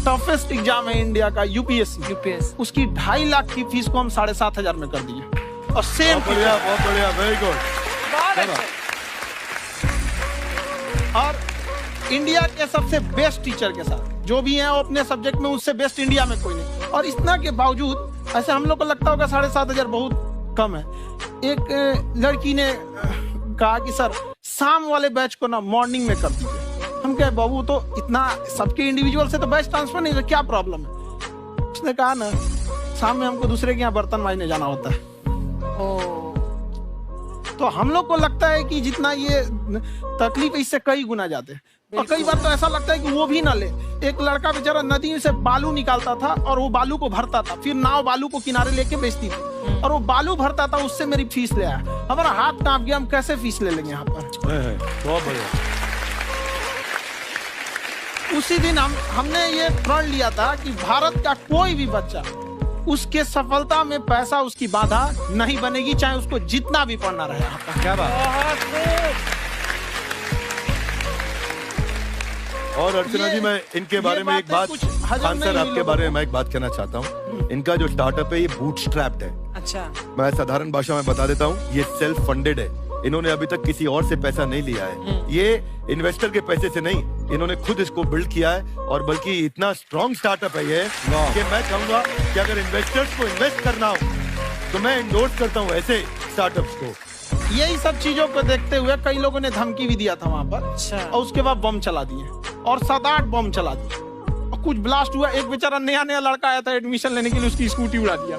Toughest exam है India का, UPSC. उसकी 2.5 लाख की फीस को हम 7,500 में कर दिए। और सेम बहुत बढ़िया, वेरी गुड। और इंडिया के सबसे बेस्ट टीचर के साथ जो भी हैं वो अपने सब्जेक्ट में उससे बेस्ट इंडिया में कोई नहीं। और इतना के बावजूद ऐसे हम लोग को लगता होगा 7,500 बहुत कम है। एक लड़की ने कहा कि सर शाम वाले बैच को ना मॉर्निंग में कर दीजिए। हम कहे बाबू तो इतना सबके इंडिविजुअल से तो बैच ट्रांसफर नहीं, तो क्या प्रॉब्लम है? उसने कहा ना शाम में हमको दूसरे के यहाँ बर्तन मांजने जाना होता है। तो हम लोग को लगता है कि जितना ये तकलीफ इससे कई गुना जाते हैं। और कई बार तो ऐसा लगता है कि वो भी ना ले। एक लड़का बेचारा नदी से बालू निकालता था और वो बालू को भरता था, फिर नाव बालू को किनारे लेके बेचती थी और वो बालू भरता था, उससे मेरी फीस ले आया। हमारा हाथ कांप गया, हम कैसे फीस ले लेंगे यहाँ पर। बहुत बढ़िया। उसी दिन हमने ये प्रण लिया था कि भारत का कोई भी बच्चा उसके सफलता में पैसा उसकी बाधा नहीं बनेगी, चाहे उसको जितना भी पढ़ना रहे। आपका क्या बात। और अर्चना जी, मैं इनके बारे में एक बात, खान सर आपके बारे में मैं एक बात कहना चाहता हूँ। इनका जो स्टार्टअप है ये बूटस्ट्रैप्ड है। अच्छा। मैं साधारण भाषा में बता देता हूँ, ये सेल्फ फंडेड है। इन्होंने अभी तक किसी और से पैसा नहीं लिया है। ये इन्वेस्टर के पैसे से नहीं, इन्होंने खुद इसको बिल्ड किया है। और बल्कि इतना स्ट्रॉन्ग स्टार्टअप है ये कि मैं कहूँगा कि अगर इन्वेस्टर्स को इन्वेस्ट करना हो तो मैं इंडोर्स करता हूँ ऐसे स्टार्टअप्स को। यही सब चीजों को देखते हुए कई लोगों ने धमकी भी दिया था वहाँ पर। अच्छा। और उसके बाद बम चला दिए और 7-8 बम चला दिए और कुछ ब्लास्ट हुआ। एक बेचारा नया लड़का आया था एडमिशन लेने के लिए, उसकी स्कूटी उड़ा दिया।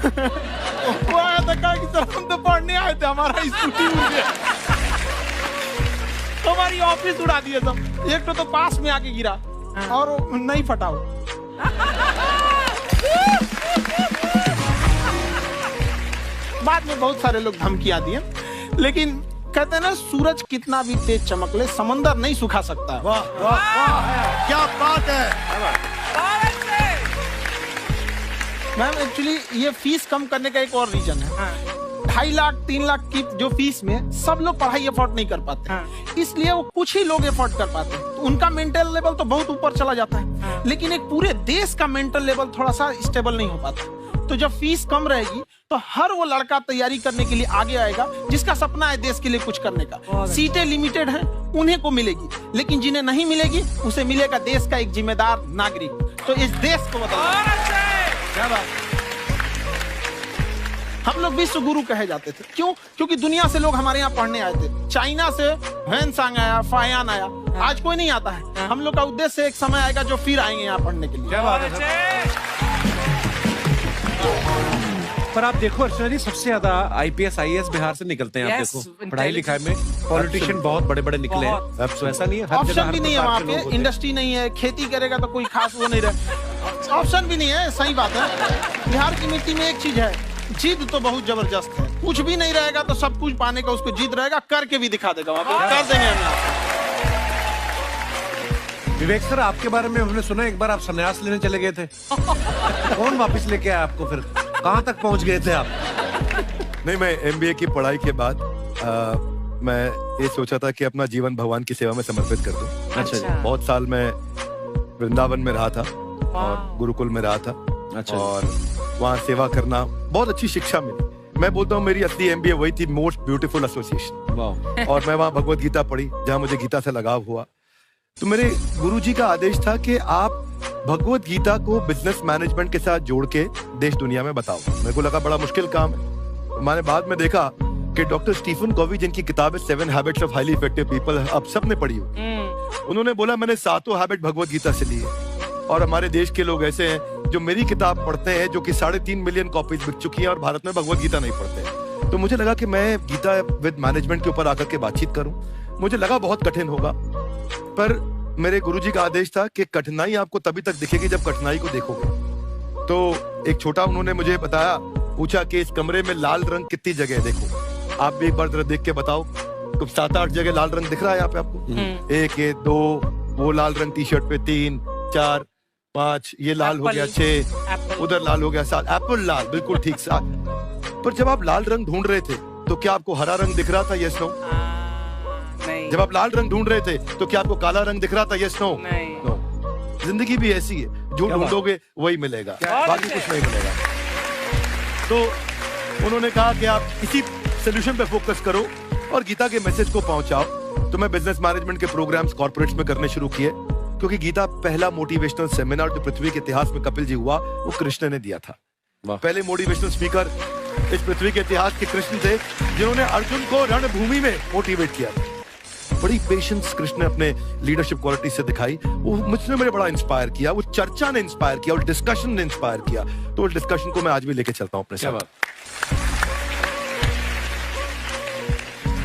वो आया था, कहा कि सर हम तो पढ़ने आए थे, हमारा स्कूटी उड़ गया। हमारी ऑफिस उड़ा दिए सब। एक तो पास में आके गिरा और नहीं फटा हो। बाद में बहुत सारे लोग धमकियां दिए, लेकिन कहते हैं ना सूरज कितना भी तेज चमक ले समंदर नहीं सुखा सकता है। वाह वाह वाह, क्या बात है। मैम एक्चुअली ये फीस कम करने का एक और रीजन है। 2.5 लाख 3 लाख की जो फीस में सब लोग पढ़ाई अफोर्ड नहीं कर पाते। इसलिए वो कुछ ही लोग अफोर्ड कर पाते हैं। तो उनका मेंटल लेवल तो बहुत ऊपर चला जाता है, लेकिन एक पूरे देश का मेंटल लेवल थोड़ा सा स्टेबल नहीं हो पाता। तो जब फीस कम रहेगी तो हर वो लड़का तैयारी करने के लिए आगे आएगा जिसका सपना है देश के लिए कुछ करने का। सीटें लिमिटेड हैं, उन्हें को मिलेगी, लेकिन जिन्हें नहीं मिलेगी उसे मिलेगा देश का एक जिम्मेदार नागरिक। तो इस देश को बताओ क्या बात। हम लोग विश्व गुरु कहे जाते थे। क्यों? क्योंकि दुनिया से लोग हमारे यहाँ पढ़ने आए थे। चाइना से वैनसांग आया, फायान आया, आज कोई नहीं आता है। हम लोग का उद्देश्य एक समय आएगा जो फिर आएंगे यहाँ पढ़ने के लिए। क्या बात है। पर आप देखो अर्चना जी, सबसे ज्यादा IPS IAS बिहार से निकलते हैं। आप देखो पढ़ाई लिखाई में पॉलिटिशियन बहुत बड़े बड़े निकले हैं। अब तो ऐसा नहीं है, ऑप्शन भी नहीं है वहाँ पे, इंडस्ट्री नहीं है, खेती करेगा तो कोई खास वो नहीं रहे, ऑप्शन भी नहीं है। सही बात है। बिहार की मिट्टी में एक चीज है, जिद तो बहुत जबरदस्त है। कुछ भी नहीं रहेगा तो सब कुछ पाने का उसको जिद रहेगा, करके भी दिखा देगा वहाँ पे, कर देंगे हम। विवेक सर, आपके बारे में हमने सुना एक बार आप संन्यास लेने चले गए थे। कौन वापस लेके आया आपको? फिर कहाँ तक पहुँच गए थे आप? नहीं, मैं MBA की पढ़ाई के बाद मैं ये सोचा था कि अपना जीवन भगवान की सेवा में समर्पित कर दूं। अच्छा। बहुत साल मैं वृंदावन में रहा था और गुरुकुल में रहा था। अच्छा। और वहाँ सेवा करना बहुत अच्छी शिक्षा मिली। मैं बोलता हूँ मेरी असली MBA वही थी, मोस्ट ब्यूटीफुल एसोसिएशन। और मैं वहाँ भगवत गीता पढ़ी, जहाँ मुझे गीता से लगाव हुआ। तो मेरे गुरुजी का आदेश था कि आप भगवत गीता को बिजनेस मैनेजमेंट के साथ जोड़ के देश दुनिया में बताओ। मेरे को लगा बड़ा मुश्किल काम है। मैंने बाद में देखा कि डॉक्टर स्टीफन कॉवी, जिनकी किताब है 7 habits of highly effective people, आप सबने पढ़ी हो, उन्होंने बोला मैंने 7 हैबिट भगवत गीता से ली है। और हमारे देश के लोग ऐसे हैं जो मेरी किताब पढ़ते हैं, जो कि 3.5 मिलियन कॉपीज बिक चुकी हैं, और भारत में भगवत गीता नहीं पढ़ते। तो मुझे लगा कि मैं गीता विद मैनेजमेंट के ऊपर आकर के बातचीत करूं। मुझे लगा बहुत कठिन होगा, पर मेरे गुरुजी का आदेश था कि कठिनाई आपको तभी तक दिखेगी जब कठिनाई को देखोगे। तो एक छोटा उन्होंने मुझे बताया, पूछा कि इस कमरे में लाल रंग कितनी जगह है, देखो आप भी एक बार जरा देख के बताओ। तो 7-8 जगह लाल रंग दिख रहा है यहाँ पे आपको। 1 2, वो लाल रंग टी शर्ट पे 3 4 5, ये लाल हो गया 6, उधर लाल हो गया 7, एप्पल लाल, बिल्कुल ठीक 7। पर जब आप लाल रंग ढूंढ रहे थे तो क्या आपको हरा रंग दिख रहा था? Yes no. जब आप लाल रंग ढूंढ रहे थे तो क्या आपको काला रंग दिख रहा था? Yes no. नो। जिंदगी भी ऐसी है, जो ढूंढोगे वही मिलेगा, बाकी कुछ नहीं मिलेगा। तो उन्होंने कहा कि आप इसी सोल्यूशन पे फोकस करो और गीता के मैसेज को पहुंचाओ। तो मैं बिजनेस मैनेजमेंट के प्रोग्राम्स कॉर्पोरेट्स में करने शुरू किए, क्योंकि गीता पहला मोटिवेशनल सेमिनार जो पृथ्वी के इतिहास में कपिल जी हुआ वो कृष्ण ने दिया था। पहले मोटिवेशनल स्पीकर इस पृथ्वी के इतिहास के कृष्ण थे, जिन्होंने अर्जुन को रणभूमि में मोटिवेट किया। बड़ी पेशेंस कृष्ण ने अपने लीडरशिप क्वालिटी से दिखाई, वो मुझसे मेरे बड़ा इंस्पायर किया, वो चर्चा ने इंस्पायर किया और डिस्कशन ने इंस्पायर किया। तो उस डिस्कशन को मैं आज भी लेके चलता हूँ अपने साथ।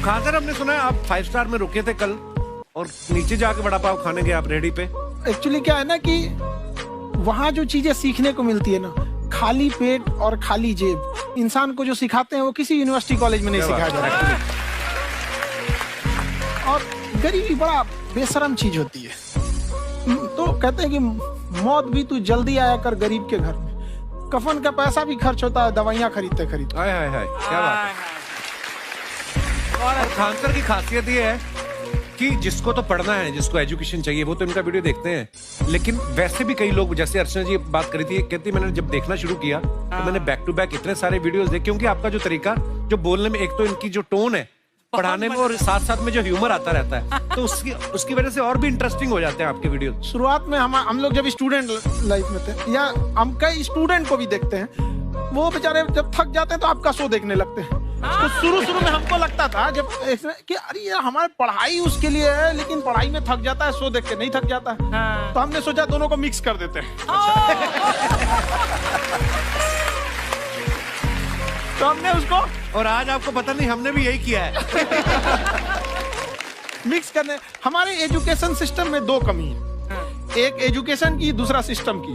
खाकर हमने सुना है आप 5 स्टार में रुके थे कल और नीचे जाके वड़ा पाव खाने गए आप रेडी पे। एक्चुअली क्या है ना कि वहाँ जो चीजें सीखने को मिलती है ना, खाली पेट और खाली जेब इंसान को जो सिखाते हैं वो किसी यूनिवर्सिटी कॉलेज में नहीं सिखाया जाता। और गरीबी बड़ा बेशरम चीज होती है। तो कहते हैं कि मौत भी तू जल्दी आया कर गरीब के घर में। कफन का पैसा भी खर्च होता है दवाइयाँ खरीदते खरीदते। हाय हाय हाय, क्या बात है। और खान सर की खासियत ये है कि जिसको तो पढ़ना है, जिसको एजुकेशन चाहिए, वो तो इनका वीडियो देखते हैं। लेकिन वैसे भी कई लोग, जैसे अर्चना जी बात करी थी, कहती मैंने जब देखना शुरू किया तो मैंने बैक टू बैक इतने सारे वीडियोस देखे, क्योंकि आपका जो तरीका जो बोलने में, एक तो इनकी जो टोन है पढ़ाने में और साथ साथ में जो ह्यूमर आता रहता है, तो उसकी वजह से और भी इंटरेस्टिंग हो जाते हैं आपके वीडियो। शुरुआत में हम लोग जब स्टूडेंट लाइफ में थे, या हम कई स्टूडेंट को भी देखते हैं, वो बेचारे जब थक जाते हैं तो आपका शो देखने लगते हैं। तो शुरू में हमको लगता था जब कि अरे यार हमारी पढ़ाई उसके लिए है, लेकिन पढ़ाई में थक जाता है, शो देख के नहीं थक जाता है। तो हमने सोचा दोनों को मिक्स कर देते हैं। तो हमने उसको, और आज आपको पता नहीं हमने भी यही किया है। मिक्स करने। हमारे एजुकेशन सिस्टम में 2 कमी है, एक एजुकेशन की, दूसरा सिस्टम की।